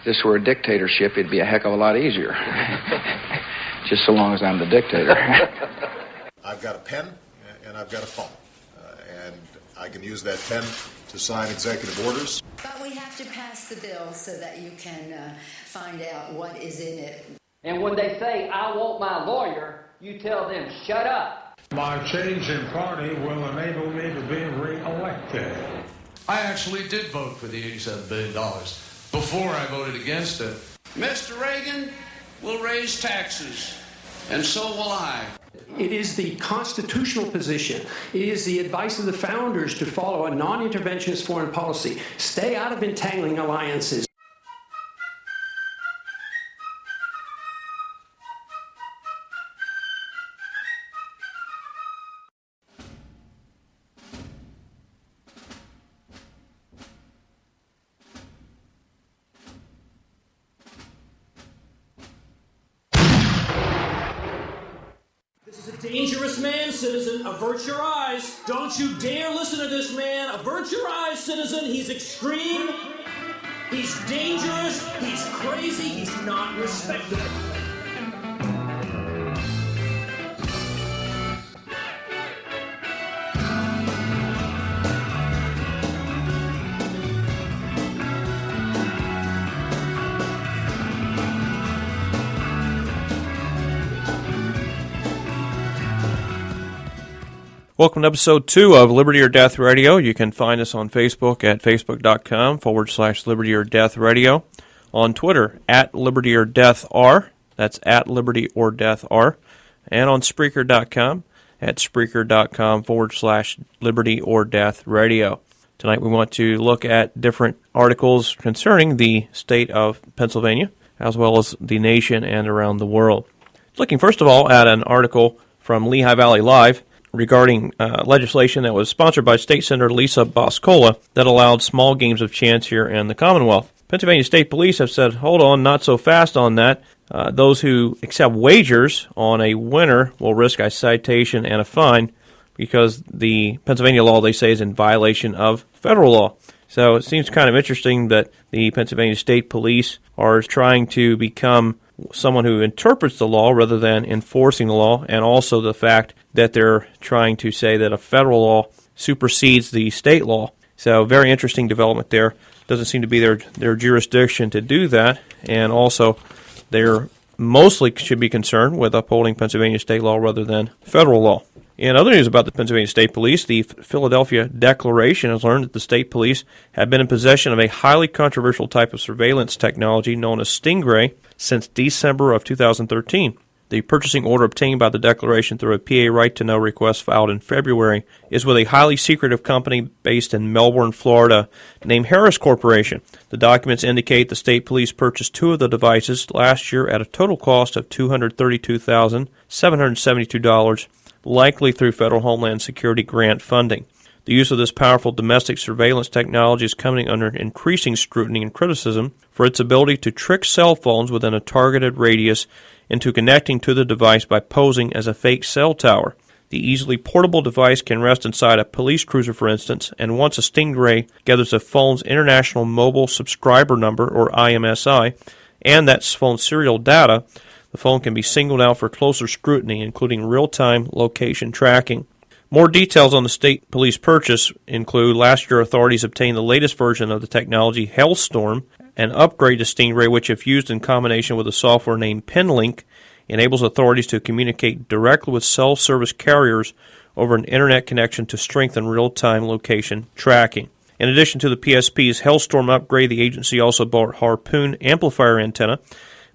this were a dictatorship, it'd be a heck of a lot easier. Just so long as I'm the dictator. I've got a pen and I've got a phone. And I can use that pen to sign executive orders. But we have to pass the bill so that you can find out what is in it. And when they say, I want my lawyer, you tell them, shut up. My change in party will enable me to be re-elected. I actually did vote for the $87 billion before I voted against it. Mr. Reagan will raise taxes, and so will I. It is the constitutional position. It is the advice of the founders to follow a non-interventionist foreign policy. Stay out of entangling alliances. This is a dangerous man, citizen. Avert your eyes. Don't you dare listen to this man. Avert your eyes, citizen. He's extreme. He's dangerous. He's crazy. He's not respectable. Welcome to episode 2 of Liberty or Death Radio. You can find us on Facebook at facebook.com/Liberty or Death Radio. On Twitter at Liberty or Death R. That's at Liberty or Death R. And on Spreaker.com at Spreaker.com/Liberty or Death Radio. Tonight we want to look at different articles concerning the state of Pennsylvania, as well as the nation and around the world. Looking first of all at an article from Lehigh Valley Live regarding legislation that was sponsored by State Senator Lisa Boscola that allowed small games of chance here in the Commonwealth. Pennsylvania State Police have said, hold on, not so fast on that. Those who accept wagers on a winner will risk a citation and a fine because the Pennsylvania law, they say, is in violation of federal law. So it seems kind of interesting that the Pennsylvania State Police are trying to become someone who interprets the law rather than enforcing the law, and also the fact that they're trying to say that a federal law supersedes the state law. So very interesting development there. Doesn't seem to be their jurisdiction to do that, and also they're mostly should be concerned with upholding Pennsylvania state law rather than federal law. In other news about the Pennsylvania State Police, the Philadelphia Declaration has learned that the state police have been in possession of a highly controversial type of surveillance technology known as Stingray since December of 2013. The purchasing order obtained by the Declaration through a PA right-to-know request filed in February is with a highly secretive company based in Melbourne, Florida, named Harris Corporation. The documents indicate the state police purchased 2 of the devices last year at a total cost of $232,772, likely through federal Homeland Security grant funding. The use of this powerful domestic surveillance technology is coming under increasing scrutiny and criticism for its ability to trick cell phones within a targeted radius into connecting to the device by posing as a fake cell tower. The easily portable device can rest inside a police cruiser, for instance, and once a Stingray gathers a phone's International Mobile Subscriber Number, or IMSI, and that phone's serial data, the phone can be singled out for closer scrutiny, including real-time location tracking. More details on the state police purchase include last year authorities obtained the latest version of the technology, Hellstorm, an upgrade to Stingray which, if used in combination with a software named PinLink, enables authorities to communicate directly with cell service carriers over an internet connection to strengthen real-time location tracking. In addition to the PSP's Hellstorm upgrade, the agency also bought Harpoon amplifier antenna.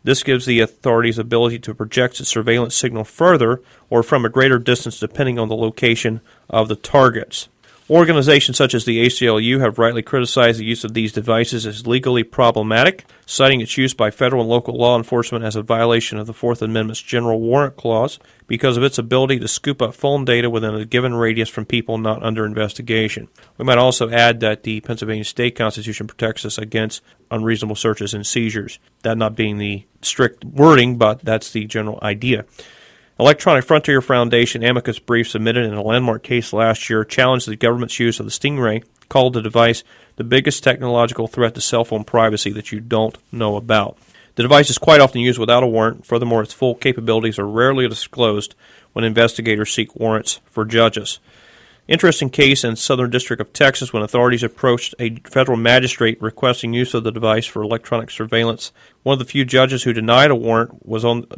This gives the authorities ability to project its surveillance signal further or from a greater distance depending on the location of the targets. Organizations such as the ACLU have rightly criticized the use of these devices as legally problematic, citing its use by federal and local law enforcement as a violation of the Fourth Amendment's General Warrant Clause because of its ability to scoop up phone data within a given radius from people not under investigation. We might also add that the Pennsylvania State Constitution protects us against unreasonable searches and seizures. That not being the strict wording, but that's the general idea. Electronic Frontier Foundation amicus brief submitted in a landmark case last year challenged the government's use of the Stingray, called the device the biggest technological threat to cell phone privacy that you don't know about. The device is quite often used without a warrant. Furthermore, its full capabilities are rarely disclosed when investigators seek warrants for judges. Interesting case in Southern District of Texas when authorities approached a federal magistrate requesting use of the device for electronic surveillance. One of the few judges who denied a warrant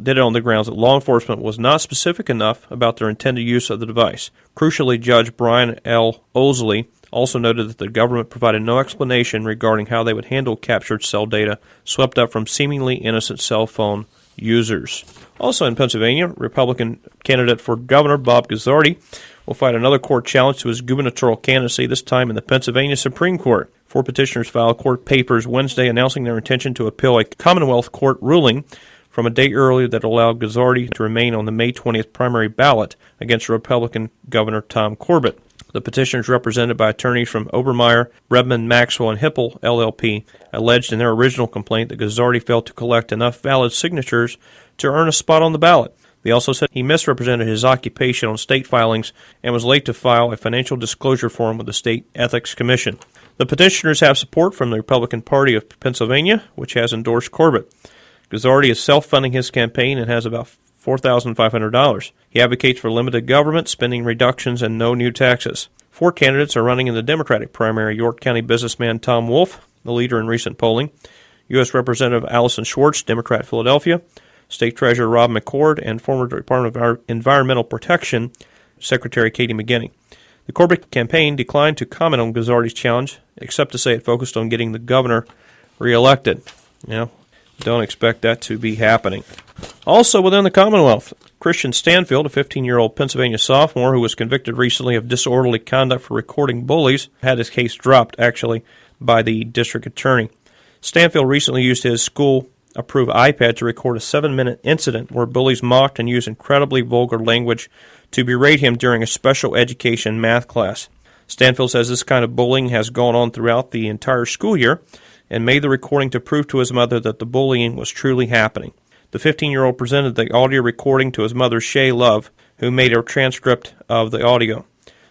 did it on the grounds that law enforcement was not specific enough about their intended use of the device. Crucially, Judge Brian L. Osley also noted that the government provided no explanation regarding how they would handle captured cell data swept up from seemingly innocent cell phone users. Also in Pennsylvania, Republican candidate for governor Bob Guzzardi will fight another court challenge to his gubernatorial candidacy, this time in the Pennsylvania Supreme Court. 4 petitioners filed court papers Wednesday announcing their intention to appeal a Commonwealth court ruling from a date earlier that allowed Guzzardi to remain on the May 20th primary ballot against Republican Governor Tom Corbett. The petitioners, represented by attorneys from Obermeyer, Redmond, Maxwell, and Hipple, LLP, alleged in their original complaint that Guzzardi failed to collect enough valid signatures to earn a spot on the ballot. They also said he misrepresented his occupation on state filings and was late to file a financial disclosure form with the State Ethics Commission. The petitioners have support from the Republican Party of Pennsylvania, which has endorsed Corbett. Guzzardi is self-funding his campaign and has about $4,500. He advocates for limited government, spending reductions, and no new taxes. 4 candidates are running in the Democratic primary: York County businessman Tom Wolf, the leader in recent polling, U.S. Representative Allison Schwartz, Democrat, Philadelphia, State Treasurer Rob McCord, and former Department of Environmental Protection Secretary Katie McGinney. The Corbett campaign declined to comment on Guzzardi's challenge, except to say it focused on getting the governor reelected. Don't expect that to be happening. Also within the Commonwealth, Christian Stanfield, a 15-year-old Pennsylvania sophomore who was convicted recently of disorderly conduct for recording bullies, had his case dropped, actually, by the district attorney. Stanfield recently used his school-approved iPad to record a 7-minute incident where bullies mocked and used incredibly vulgar language to berate him during a special education math class. Stanfield says this kind of bullying has gone on throughout the entire school year and made the recording to prove to his mother that the bullying was truly happening. The 15-year-old presented the audio recording to his mother, Shay Love, who made a transcript of the audio.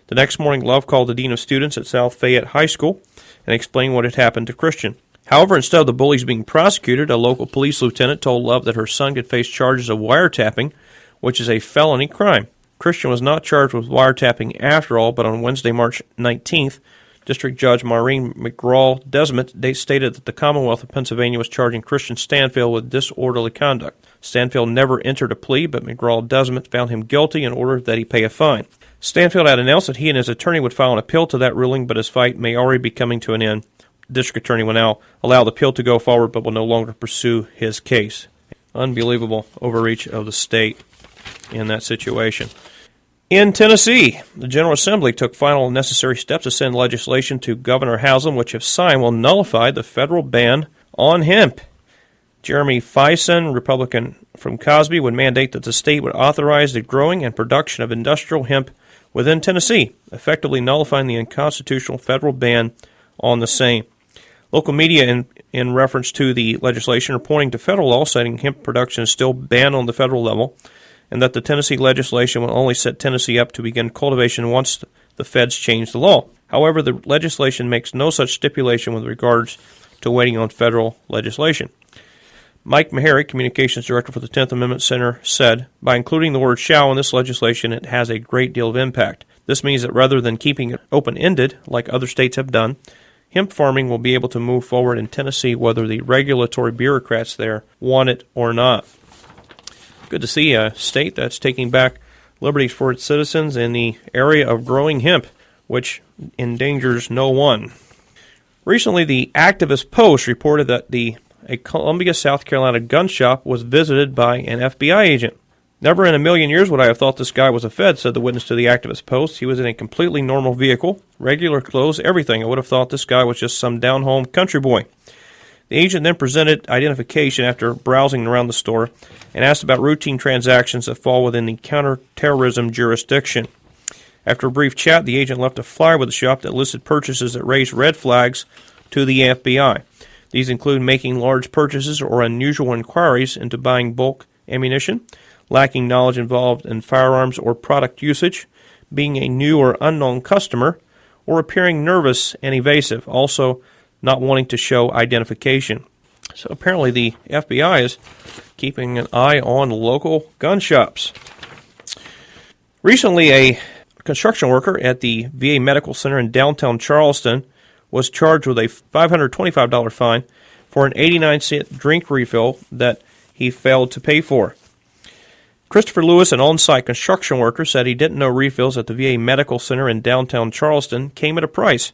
The next morning, Love called the dean of students at South Fayette High School and explained what had happened to Christian. However, instead of the bullies being prosecuted, a local police lieutenant told Love that her son could face charges of wiretapping, which is a felony crime. Christian was not charged with wiretapping after all, but on Wednesday, March 19th, District Judge Maureen McGraw-Desmond stated that the Commonwealth of Pennsylvania was charging Christian Stanfield with disorderly conduct. Stanfield never entered a plea, but McGraw-Desmond found him guilty and ordered that he pay a fine. Stanfield had announced that he and his attorney would file an appeal to that ruling, but his fight may already be coming to an end. The district attorney will now allow the appeal to go forward, but will no longer pursue his case. Unbelievable overreach of the state in that situation. In Tennessee, the General Assembly took final necessary steps to send legislation to Governor Haslam, which, if signed, will nullify the federal ban on hemp. Jeremy Fison, Republican from Cosby, would mandate that the state would authorize the growing and production of industrial hemp within Tennessee, effectively nullifying the unconstitutional federal ban on the same. Local media, in reference to the legislation, are pointing to federal law citing hemp production is still banned on the federal level, and that the Tennessee legislation will only set Tennessee up to begin cultivation once the feds change the law. However, the legislation makes no such stipulation with regards to waiting on federal legislation. Mike Meharry, Communications Director for the 10th Amendment Center, said, "By including the word shall in this legislation, it has a great deal of impact. This means that rather than keeping it open-ended, like other states have done, hemp farming will be able to move forward in Tennessee whether the regulatory bureaucrats there want it or not." Good to see a state that's taking back liberties for its citizens in the area of growing hemp, which endangers no one. Recently, the Activist Post reported that a Columbia, South Carolina gun shop was visited by an FBI agent. "Never in a million years would I have thought this guy was a Fed," said the witness to the Activist Post. "He was in a completely normal vehicle, regular clothes, everything. I would have thought this guy was just some down-home country boy." The agent then presented identification after browsing around the store and asked about routine transactions that fall within the counterterrorism jurisdiction. After a brief chat, the agent left a flyer with the shop that listed purchases that raised red flags to the FBI. These include making large purchases or unusual inquiries into buying bulk ammunition, lacking knowledge involved in firearms or product usage, being a new or unknown customer, or appearing nervous and evasive, also not wanting to show identification. So apparently the FBI is keeping an eye on local gun shops. Recently, a construction worker at the VA Medical Center in downtown Charleston was charged with a $525 fine for an 89-cent drink refill that he failed to pay for. Christopher Lewis, an on-site construction worker, said he didn't know refills at the VA Medical Center in downtown Charleston came at a price,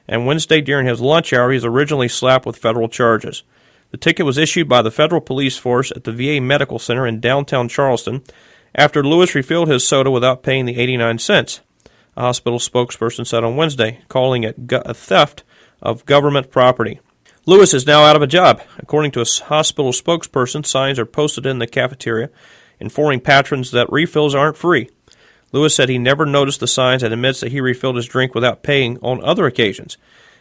and Wednesday during his lunch hour he was originally slapped with federal charges. The ticket was issued by the federal police force at the VA Medical Center in downtown Charleston after Lewis refilled his soda without paying the 89 cents. A hospital spokesperson said on Wednesday, calling it a theft of government property. Lewis is now out of a job. According to a hospital spokesperson, signs are posted in the cafeteria informing patrons that refills aren't free. Lewis said he never noticed the signs and admits that he refilled his drink without paying on other occasions.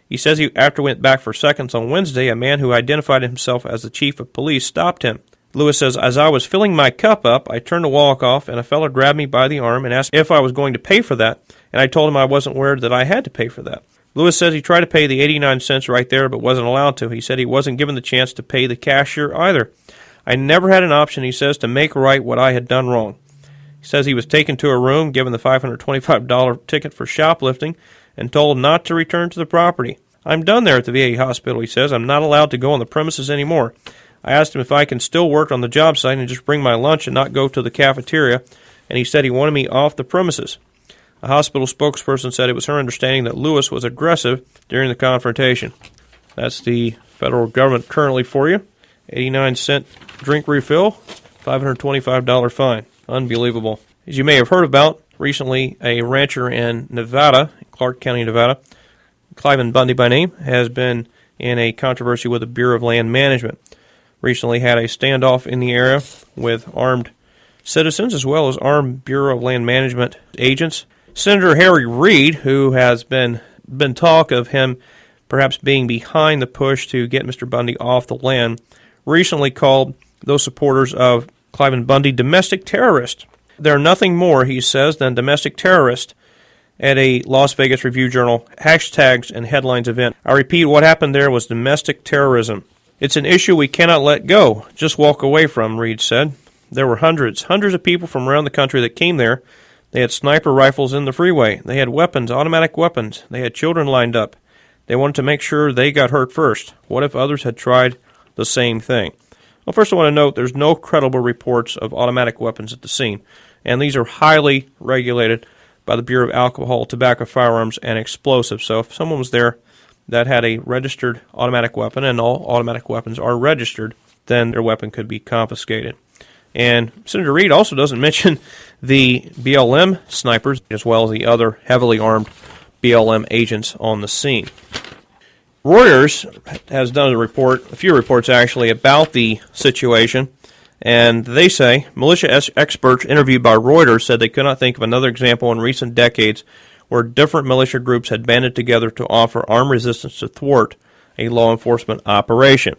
He says he after went back for seconds on Wednesday, a man who identified himself as the chief of police stopped him. Lewis says, as I was filling my cup up, I turned to walk off, and a fellow grabbed me by the arm and asked if I was going to pay for that, and I told him I wasn't aware that I had to pay for that. Lewis says he tried to pay the 89 cents right there, but wasn't allowed to. He said he wasn't given the chance to pay the cashier either. I never had an option, he says, to make right what I had done wrong. He says he was taken to a room, given the $525 ticket for shoplifting, and told not to return to the property. I'm done there at the VA hospital, he says. I'm not allowed to go on the premises anymore. I asked him if I can still work on the job site and just bring my lunch and not go to the cafeteria, and he said he wanted me off the premises. A hospital spokesperson said it was her understanding that Lewis was aggressive during the confrontation. That's the federal government currently for you. 89-cent drink refill, $525 fine. Unbelievable. As you may have heard about, recently a rancher in Nevada, Clark County, Nevada, Cliven Bundy by name, has been in a controversy with the Bureau of Land Management. Recently had a standoff in the area with armed citizens as well as armed Bureau of Land Management agents. Senator Harry Reid, who has been talk of him perhaps being behind the push to get Mr. Bundy off the land, recently called those supporters of Cliven Bundy domestic terrorists. They're nothing more, he says, than domestic terrorists at a Las Vegas Review-Journal hashtags and headlines event. I repeat, what happened there was domestic terrorism. It's an issue we cannot let go, just walk away from, Reid said. There were hundreds of people from around the country that came there. They had sniper rifles in the freeway. They had weapons, automatic weapons. They had children lined up. They wanted to make sure they got hurt first. What if others had tried the same thing? Well, first I want to note there's no credible reports of automatic weapons at the scene, and these are highly regulated by the Bureau of Alcohol, Tobacco, Firearms, and Explosives. So if someone was there that had a registered automatic weapon, and all automatic weapons are registered, then their weapon could be confiscated. And Senator Reid also doesn't mention the BLM snipers as well as the other heavily armed BLM agents on the scene. Reuters has done a few reports actually, about the situation, and they say militia experts interviewed by Reuters said they could not think of another example in recent decades where different militia groups had banded together to offer armed resistance to thwart a law enforcement operation.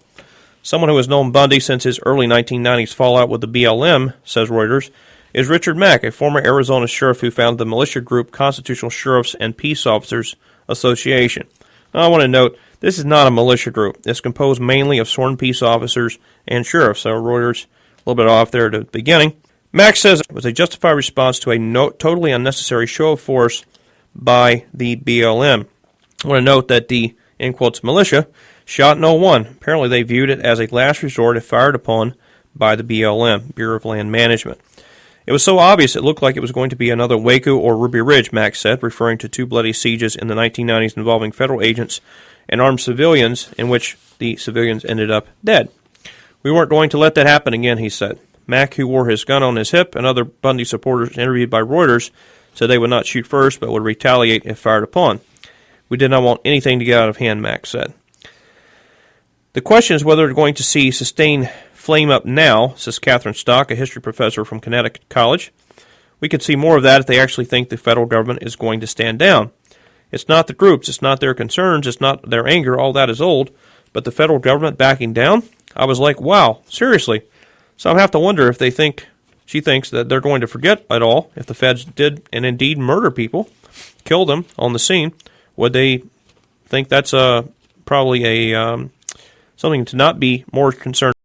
Someone who has known Bundy since his early 1990s fallout with the BLM, says Reuters, is Richard Mack, a former Arizona sheriff who founded the militia group Constitutional Sheriffs and Peace Officers Association. Now, I want to note, this is not a militia group. It's composed mainly of sworn peace officers and sheriffs, so Reuters, a little bit off there at the beginning. Mack says it was a justified response to a totally unnecessary show of force by the BLM. I want to note that the, in quotes, militia shot no one. Apparently they viewed it as a last resort if fired upon by the BLM, Bureau of Land Management. It was so obvious it looked like it was going to be another Waco or Ruby Ridge, Mack said, referring to two bloody sieges in the 1990s involving federal agents and armed civilians in which the civilians ended up dead. We weren't going to let that happen again, he said. Mack, who wore his gun on his hip, and other Bundy supporters interviewed by Reuters said they would not shoot first but would retaliate if fired upon. We did not want anything to get out of hand, Mack said. The question is whether they're going to see sustained flame up now, says Catherine Stock, a history professor from Connecticut College. We could see more of that if they actually think the federal government is going to stand down. It's not the groups, it's not their concerns, it's not their anger, all that is old, but the federal government backing down? I was like, wow, seriously. So I have to wonder if they think She thinks that they're going to forget it all if the feds did and indeed murder people, kill them on the scene. Would they think that's probably a something to not be more concerned